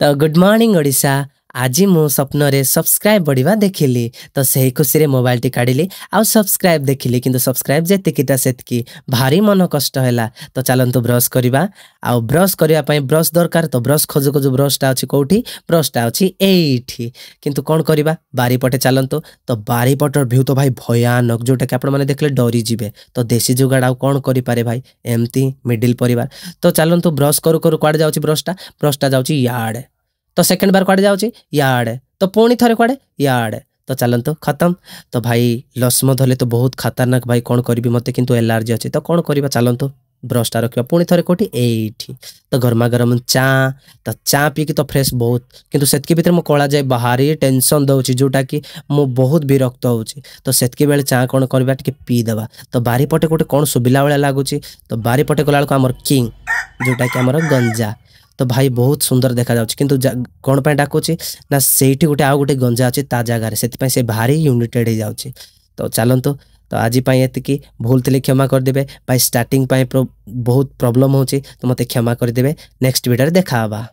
तो good morning Odisha. आज मु स्वप्न रे सब्सक्राइब बढ़िया देखिली तो सही खुशी रे मोबाइल टी काढ़िली आउ सब्सक्राइब देखिली किंतु सब्सक्राइब जेतिकिटा सेतकी भारी मन कष्ट हैला। तो चलंतु ब्रश करबा। आउ ब्रश करिया पई ब्रश दरकार तो ब्रश खोजु खोजु ब्रश टा अछि कोठी ब्रश टा अछि एठी किंतु कोन करबा बारी पटे चलंतु। तो बारी पटर व्यू तो भाई भयानक जोटा कि आपण माने देखले डरी जिवे। तो देसी जुगाड़ आउ कोन करि पारे भाई एमती मिडिल परिवार। तो चलंतु ब्रश करू करू क्वाड जाउची ब्रश टा जाउची याड। तो सेकंड बार क्वाडे जाउची याड। तो पुणी थरे क्वाडे याड। तो चलंतु खत्म। तो भाई लस्म धले तो बहुत खतरनाक भाई कोन करबी मते किंतु एलर्जी अछि तो कोन करबा चलंतु ब्रश टा रखिबा पुणी थरे कोठी एठी। तो गरमा गरम चा तो चा पी की तो फ्रेश बहुत किंतु सेतकी भीतर मो कोला जाय बाहरी टेंशन दउची जोटा कि मो बहुत विरक्त होउची। तो सेतकी बेले चा कोन करबा टिके पी देबा। तो बारी पटे कोटे कोन सुबिला वाला लागुची। तो बारी पटे कोला को हमर किंग जोटा कि हमर गंजा। तो भाई बहुत सुंदर देखा जाउची किंतु कोन पे डाकुची ना सेठी गुटे आउ गुटे गंजा अछि ता जगह रे सेति पई से भारी यूनिटेड हे जाउची। तो चलंतु तो आज पई एतिकी भूल थिले क्षमा कर देबे भाई स्टार्टिंग पई बहुत प्रॉब्लम होची तो मते क्षमा कर देबे नेक्स्ट वीडियो रे देखा आबा।